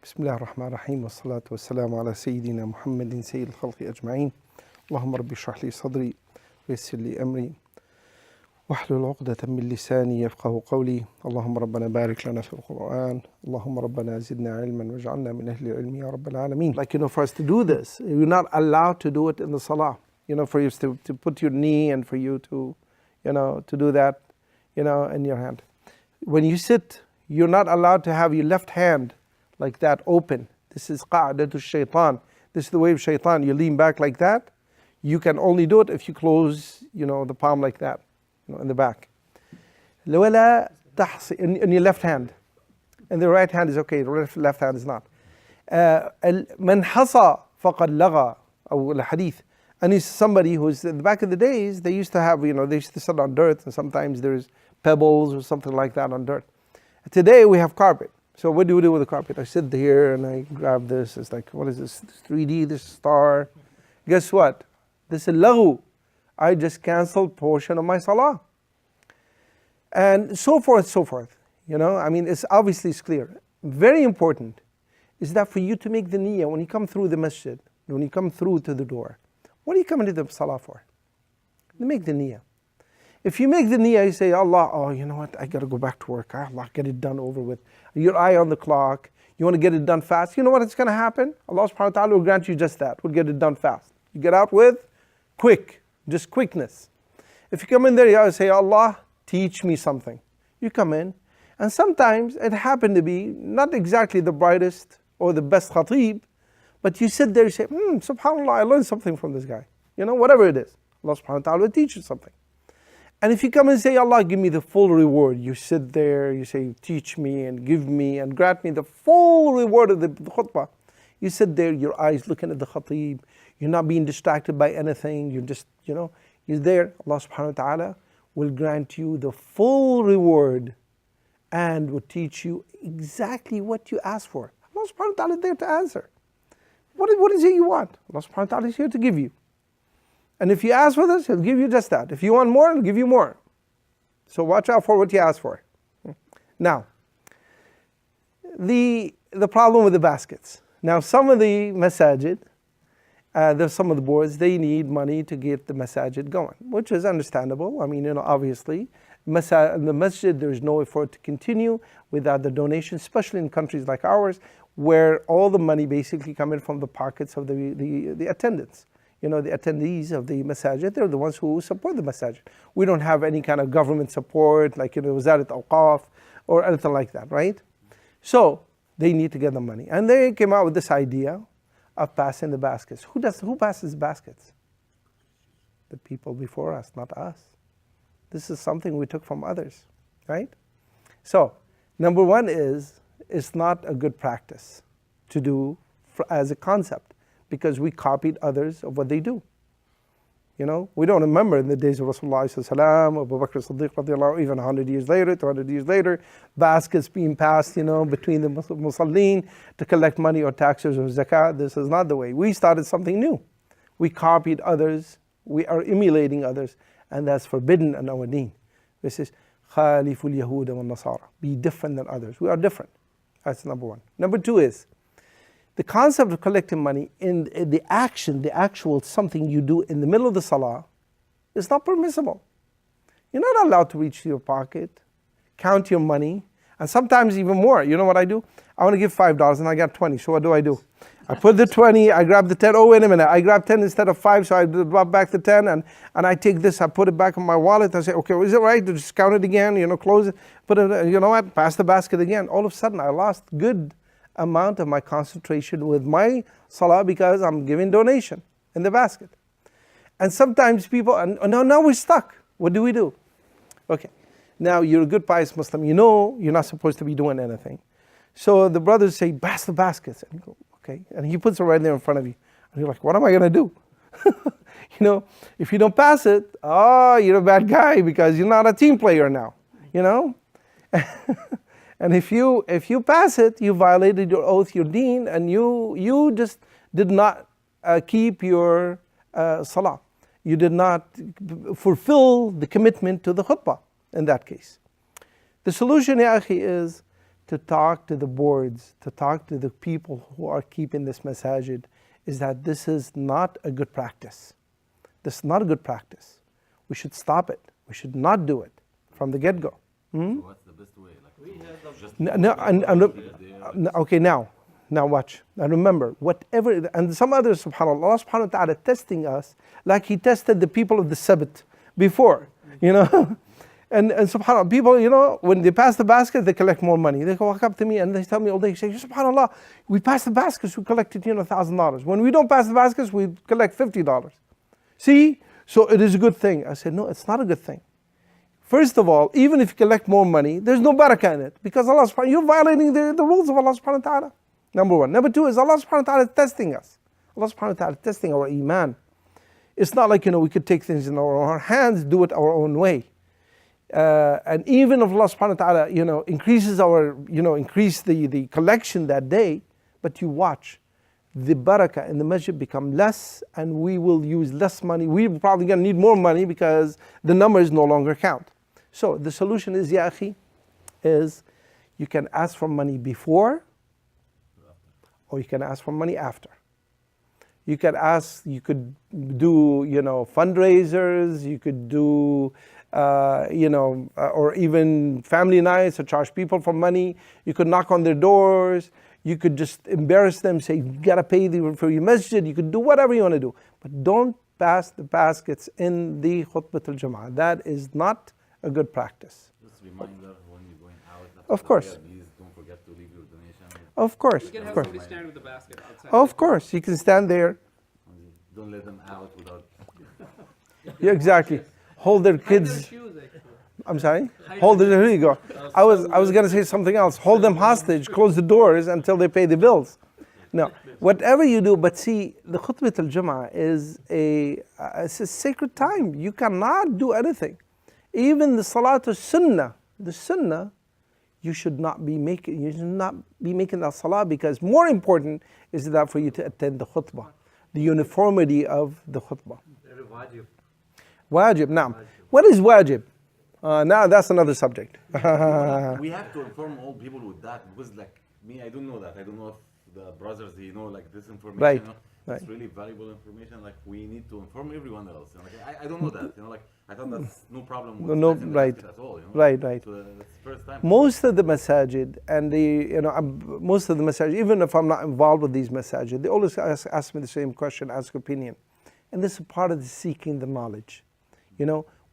بسم الله الرحمن الرحيم والصلاة والسلام على سيدنا محمد سيد الخلق أجمعين. اللهم رب اشرح لي صدري ويسر لي أمري واحلل عقدة من لساني يفقه قولي. اللهم ربنا بارك لنا في القرآن. اللهم ربنا زدنا علما واجعلنا من أهل العلم يا رب العالمين. Like, for us to do this, you're not allowed to do it in the salah. For you to put your knee and for you to, to do that, in your hand. When you sit, you're not allowed to have your left hand like that open. This is qa'datu shaitan. This is the way of shaitan. You lean back like that. You can only do it if you close, the palm like that, in the back. وَلَا تَحْصِ in your left hand. And the right hand is okay, the left hand is not. مَنْ حَصَى فَقَدْ لَغَى أو الحديث. And he's somebody who's, in the back of the days, they used to have, they used to sit on dirt, and sometimes there's pebbles or something like that on dirt. Today we have carpet. So what do we do with the carpet? I sit here and I grab this. It's like, what is this? This 3D, this star. Guess what? This is laghu. I just canceled portion of my salah. And so forth, so forth. It's obviously clear. Very important is that for you to make the niyyah when you come through the masjid, when you come through to the door. What are you coming to the salah for? You make the niyyah. If you make the niyyah, you say, Allah, you know what, I got to go back to work. Allah, get it done over with. Your eye on the clock. You want to get it done fast. You know what is going to happen? Allah subhanahu wa ta'ala will grant you just that. Will get it done fast. You get out with just quickness. If you come in there, you say, Allah, teach me something. You come in, and sometimes it happened to be not exactly the brightest or the best khatib, but you sit there, you say, subhanAllah, I learned something from this guy. Whatever it is. Allah subhanahu wa ta'ala will teach you something. And if you come and say, Allah, give me the full reward, you sit there, you say, teach me and give me and grant me the full reward of the khutbah. You sit there, your eyes looking at the khatib, you're not being distracted by anything, you're just, you're there. Allah subhanahu wa ta'ala will grant you the full reward and will teach you exactly what you ask for. Allah subhanahu wa ta'ala is there to answer. What is it you want? Allah subhanahu wa ta'ala is here to give you. And if you ask for this, He'll give you just that. If you want more, He'll give you more. So watch out for what you ask for. Now, the problem with the baskets. Now, some of the masajid, there's some of the boards, they need money to get the masajid going, which is understandable. Obviously, in the masjid, there's no effort to continue without the donation, especially in countries like ours, where all the money basically coming from the pockets of the attendants. The attendees of the masajid, they're the ones who support the masajid. We don't have any kind of government support, like Wazarat Awqaf or anything like that, right? So they need to get the money. And they came out with this idea of passing the baskets. Who passes baskets? The people before us, not us. This is something we took from others, right? So, number one is, it's not a good practice to do as a concept, because we copied others of what they do. We don't remember in the days of Rasulullah sallallahu Abu Bakr Siddiq radiallahu, even 100 years later, 200 years later, baskets being passed, between the Musallin to collect money or taxes or zakat. This is not the way. We started something new. We copied others. We are emulating others. And that's forbidden in our deen. This is Khaliful Yahuda wa Nasara. Be different than others. We are different. That's number one. Number two is, the concept of collecting money in the actual something you do in the middle of the salah is not permissible. You're not allowed to reach to your pocket, count your money, and sometimes even more. You know what I do? I want to give $5 and I got 20. So what do? I put the 20, I grab the 10. Oh, wait a minute, I grab 10 instead of 5, so I drop back the 10 and I take this, I put it back in my wallet. I say, okay, is it right to just count it again, close it, put it, you know what, pass the basket again. All of a sudden I lost good amount of my concentration with my salah because I'm giving donation in the basket. And sometimes people, and now we're stuck. What do we do? Okay, now you're a good pious Muslim, you're not supposed to be doing anything. So the brothers say, pass the baskets. And you go, okay, and he puts it right there in front of you. And you're like, what am I going to do? If you don't pass it, you're a bad guy because you're not a team player now, And if you pass it, you violated your oath, your deen, and you just did not keep your salah. You did not fulfill the commitment to the khutbah in that case. The solution, ya akhi, is to talk to the boards, to talk to the people who are keeping this masajid, is that this is not a good practice. This is not a good practice. We should stop it. We should not do it from the get-go. So what's the best way? Okay, now watch. Now remember, whatever, and some others, subhanAllah, Allah subhanahu wa ta'ala testing us like He tested the people of the Sabbath before, And subhanAllah, people, when they pass the basket, they collect more money. They walk up to me and they tell me all day, say, subhanAllah, we passed the baskets, we collected, $1,000. When we don't pass the baskets, we collect $50. See? So it is a good thing. I said, no, it's not a good thing. First of all, even if you collect more money, there's no barakah in it. Because Allah subhanahu wa ta'ala, you're violating the rules of Allah subhanahu wa ta'ala. Number one. Number two is Allah subhanahu wa ta'ala is testing us. Allah subhanahu wa ta'ala is testing our iman. It's not like, we could take things in our hands, do it our own way. And even if Allah subhanahu wa ta'ala, increases increase the collection that day, but you watch, the barakah in the masjid become less and we will use less money. We're probably going to need more money because the numbers no longer count. So the solution is, ya akhi, is you can ask for money before or you can ask for money after. You could do, fundraisers, you could do, or even family nights or charge people for money. You could knock on their doors. You could just embarrass them, say, you gotta pay for your masjid. You could do whatever you want to do. But don't pass the baskets in the Khutbah al-Jama'ah. That is not a good practice. Just a reminder when you're going out. Of course. Please don't forget to leave your donation. Of course. You can have somebody stand with the basket outside. Of course. You can stand there. Don't let them out without... Yeah, exactly. Hold their kids. I'm sorry? Here you go. I was going to say something else. Hold them hostage, close the doors until they pay the bills. No, whatever you do, but see, the Khutbah al-Jama'ah is it's a sacred time. You cannot do anything. Even the Salat al-Sunnah, the Sunnah, you should not be making that Salah, because more important is that for you to attend the Khutbah, the uniformity of the Khutbah. Wajib, naam. What is wajib? Now that's another subject. We have to inform all people with that, because me, I don't know that. I don't know if the brothers, this information. Right. It's really valuable information. We need to inform everyone else. I don't know that. I thought that's no problem with right. at all. Right. So that's the first time. Most of the masajid and even if I'm not involved with these masajid, they always ask me the same question, ask opinion, and this is part of the seeking the knowledge.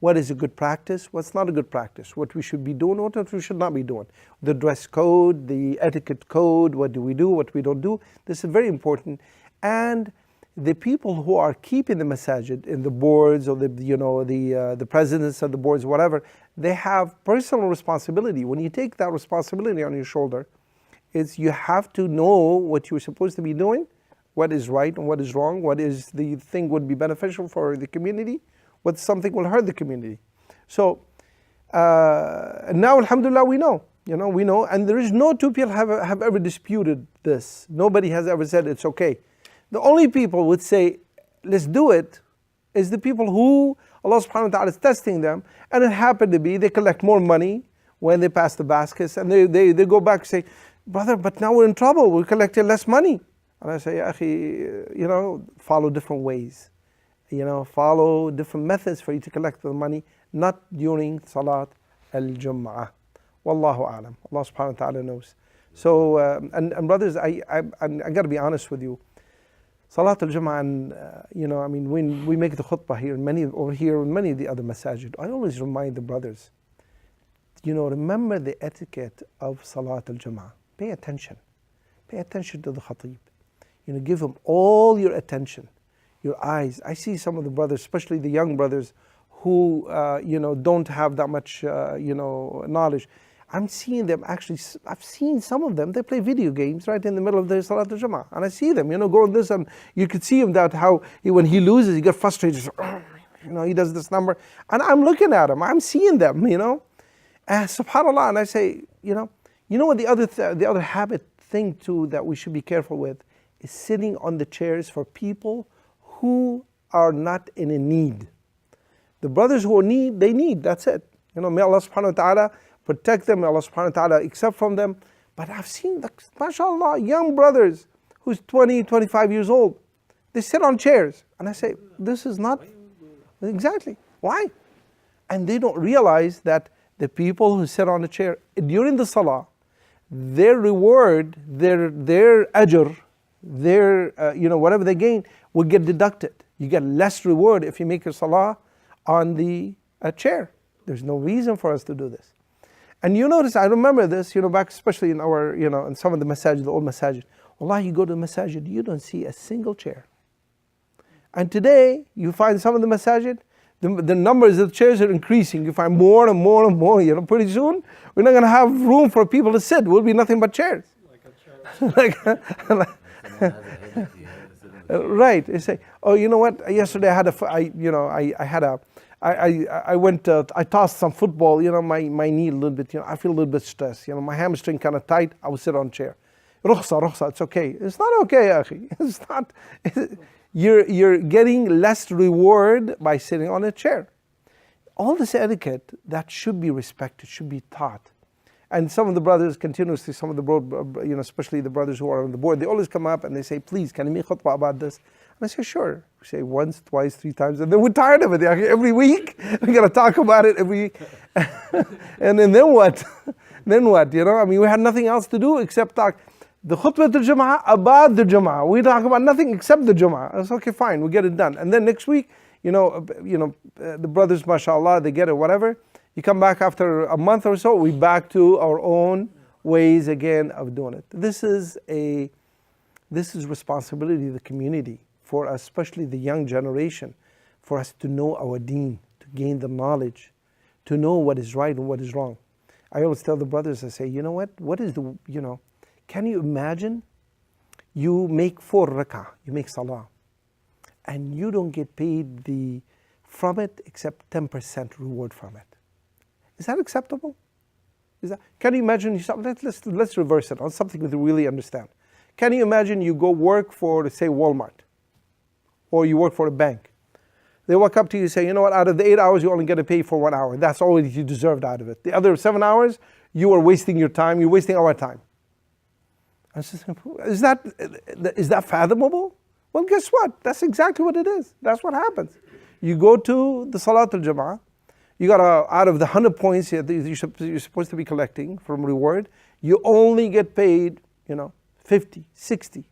What is a good practice? What's not a good practice? What we should be doing, what we should not be doing. The dress code, the etiquette code, what do we do, what we don't do. This is very important. And the people who are keeping the masajid in the boards or the presidents of the boards, whatever, they have personal responsibility. When you take that responsibility on your shoulder, you have to know what you're supposed to be doing, what is right and what is wrong, what is the thing would be beneficial for the community, what something will hurt the community. So now, alhamdulillah, we know, and there is no two people have ever disputed this. Nobody has ever said it's okay. The only people would say, let's do it, is the people who Allah subhanahu wa ta'ala is testing them, and it happened to be they collect more money when they pass the baskets, and they go back and say, brother, but now we're in trouble, we collected less money. And I say, ya akhi, follow different ways. Follow different methods for you to collect the money, not during Salat al-Jum'ah. Wallahu a'lam. Allah subhanahu wa ta'ala knows. So, and brothers, I got to be honest with you. Salat al-Jum'ah, when we make the khutbah here, over here, in many of the other masajid, I always remind the brothers, remember the etiquette of Salat al-Jum'ah. Pay attention. Pay attention to the khatib. Give him all your attention, your eyes. I see some of the brothers, especially the young brothers, who don't have that much knowledge. I'm seeing them actually. I've seen some of them. They play video games right in the middle of the Salat al-Jama'ah, and I see them. Going this, and you could see him when he loses, he gets frustrated. He does this number, and I'm looking at him. I'm seeing them. And subhanallah, and I say, what the other habit thing too that we should be careful with is sitting on the chairs for people who are not in a need. The brothers who they need, that's it. May Allah subhanahu wa ta'ala protect them, may Allah subhanahu wa ta'ala accept from them. But I've seen, mashallah, young brothers who's 20, 25 years old. They sit on chairs. And I say, this is not, exactly, why? And they don't realize that the people who sit on a chair during the salah, their reward, their ajr, their, whatever they gain will get deducted. You get less reward if you make your salah on the chair. There's no reason for us to do this. And you notice, I remember this, back especially in our, in some of the masajid, the old masajid. Wallah, you go to the masajid, you don't see a single chair. And today, you find some of the masajid, the numbers of the chairs are increasing. You find more and more and more. Pretty soon, we're not going to have room for people to sit. We'll be nothing but chairs. Like a chair. Right. They say, oh, you know what? Yesterday I had I tossed some football. My knee a little bit. I feel a little bit stressed. My hamstring kind of tight. I will sit on a chair. Rukhsa, it's okay. It's not okay, akhi. It's not. You're getting less reward by sitting on a chair. All this etiquette that should be respected, should be taught. And some of the brothers continuously, some of the especially the brothers who are on the board, they always come up and they say, please, can you make khutbah about this? And I say, sure. We say once, twice, 3 times, and then we're tired of it. Every week, we got to talk about it every week. And then what? Then what? We had nothing else to do except talk. The khutbah al-Jum'ah about the Jum'ah. We talk about nothing except the Jum'ah. It's okay, fine, we'll get it done. And then next week, the brothers, mashallah, they get it, whatever. You come back after a month or so, we back to our own ways again of doing it. This is responsibility of the community for us, especially the young generation, for us to know our deen, to gain the knowledge, to know what is right and what is wrong. I always tell the brothers, I say, what is can you imagine you make 4 rak'ah, you make salah, and you don't get paid from it except 10% reward from it? Is that acceptable? Can you imagine yourself? Let's reverse it on something we really understand. Can you imagine you go work for, say, Walmart, or you work for a bank? They walk up to you and say, out of the 8 hours, you only get to pay for 1 hour. That's all you deserved out of it. The other 7 hours, you are wasting your time. You're wasting our time. Is that fathomable? Well, guess what? That's exactly what it is. That's what happens. You go to the Salat al-Jama'ah. You got out of the 100 points you're supposed to be collecting from reward, you only get paid, 50, 60%,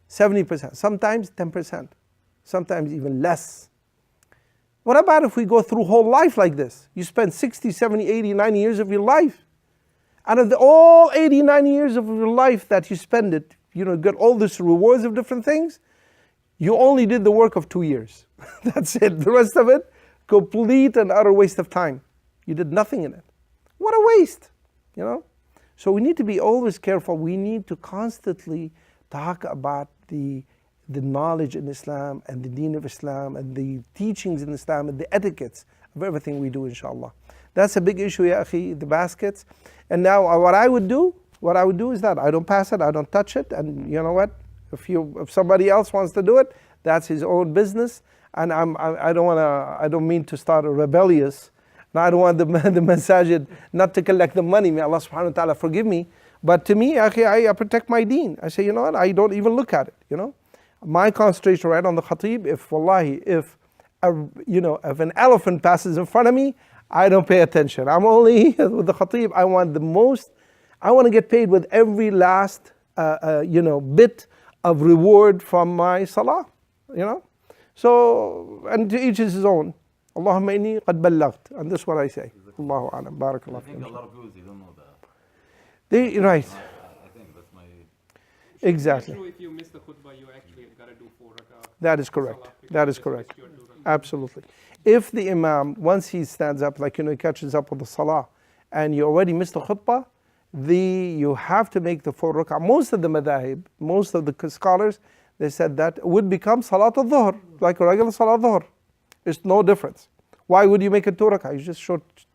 70%, sometimes 10%, sometimes even less. What about if we go through whole life like this? You spend 60, 70, 80, 90 years of your life. Out of all 80, 90 years of your life that you spend it, get all these rewards of different things, you only did the work of 2 years. That's it. The rest of it, complete and utter waste of time. You did nothing in it. What a waste, So we need to be always careful. We need to constantly talk about the knowledge in Islam and the deen of Islam and the teachings in Islam and the etiquettes of everything we do, inshallah. That's a big issue, ya akhi, the baskets. And now what I would do is that I don't pass it, I don't touch it, and you know what? If somebody else wants to do it, that's his own business. And I don't mean to start a rebellious. And I don't want the masajid not to collect the money. May Allah subhanahu wa ta'ala forgive me. But to me, I protect my deen. I say, what? I don't even look at it, My concentration right on the khatib. If an elephant passes in front of me, I don't pay attention. I'm only with the khatib. I want to get paid with every last, bit of reward from my salah, So, and to each his own. Allahumma inni qad ballagt. And that's what I say. Allahu a'lam. Barakallah. I think a lot of people, they don't know that. Right. I think that's my... Exactly. True, if you miss the khutbah, you actually got to do 4 rak'ah. That is correct. That is correct. Absolutely. If the imam, once he stands up, he catches up with the salah, and you already missed the khutbah, you have to make the 4 rak'ah. Most of the madahib, most of the scholars, they said that would become salat al-dhuhr, like a regular salat al-dhuhr. There's no difference. Why would you make it 2 rak'ah? You just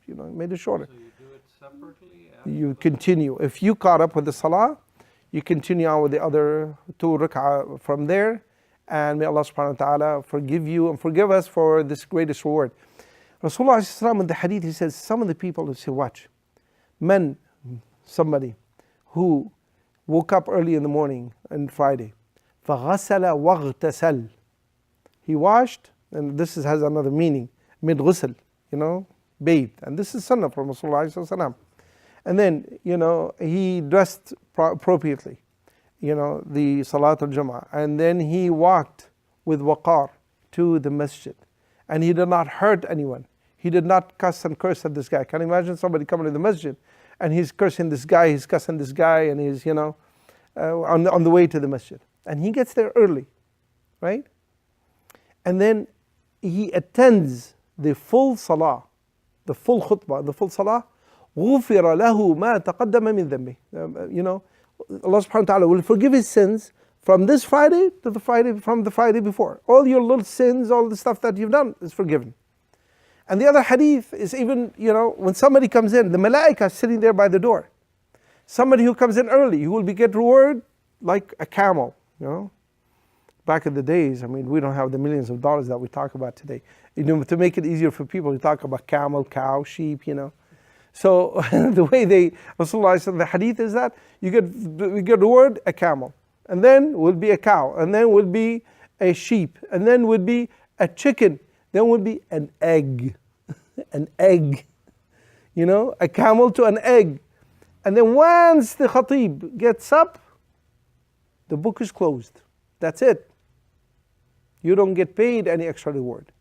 made it shorter. So you do it separately? You continue. If you caught up with the salah, you continue on with the other 2 rak'ah from there. And may Allah subhanahu wa ta'ala forgive you and forgive us for this greatest reward. Rasulullah in the hadith, he says, some of the people who say, watch, somebody who woke up early in the morning on Friday. فَغَسَلَ وَاغْتَسَلَ. He washed, and this has another meaning, mid ghusl, bathed. And this is sunnah from Rasulullah. And then, he dressed appropriately, the Salat al-Jum'ah. And then he walked with waqar to the masjid. And he did not hurt anyone. He did not cuss and curse at this guy. Can you imagine somebody coming to the masjid and he's cursing this guy, he's cussing this guy, and he's, on the way to the masjid. And he gets there early, right? And then he attends the full salah, the full khutbah, the full salah. غُفِرَ لَهُ مَا تَقَدَّمَ مِنْ ذَنْبِهِ. Allah subhanahu wa ta'ala will forgive his sins from this Friday to the Friday, from the Friday before. All your little sins, all the stuff that you've done is forgiven. And the other hadith is even, when somebody comes in, the malaika is sitting there by the door. Somebody who comes in early, who will get reward like a camel, Back in the days, we don't have the millions of dollars that we talk about today. To make it easier for people, we talk about camel, cow, sheep, So the way Rasulullah said the hadith is that you get reward a camel, and then will be a cow, and then will be a sheep, and then would be a chicken, then would be an egg. An egg. A camel to an egg. And then once the khatib gets up, the book is closed. That's it. You don't get paid any extra reward.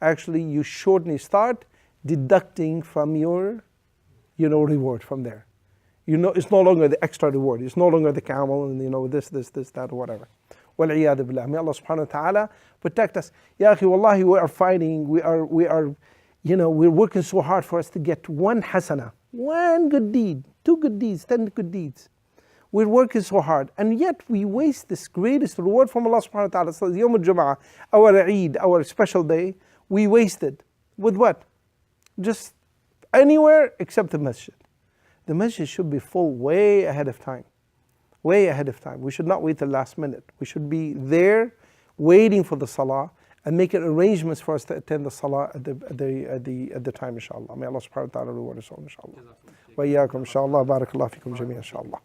Actually, you shortly start deducting from your, reward from there. It's no longer the extra reward. It's no longer the camel and this, that, or whatever. وَالْعِيَاذُ بِاللَّهِ. May Allah subhanahu wa ta'ala protect us. Ya akhi, wallahi, we are fighting. We are, we're working so hard for us to get one hasana, one good deed, 2 good deeds, 10 good deeds. We're working so hard, and yet we waste this greatest reward from Allah subhanahu wa ta'ala. So Yawm al-Jum'ah, our Eid, our special day, we wasted. With what? Just anywhere except the masjid. The masjid should be full way ahead of time. Way ahead of time. We should not wait till last minute. We should be there waiting for the salah and making arrangements for us to attend the salah at the time, inshallah. May Allah subhanahu wa ta'ala reward us all, inshallah. Wa iyyakum, inshallah. Barakallahu fikum jameen, inshallah.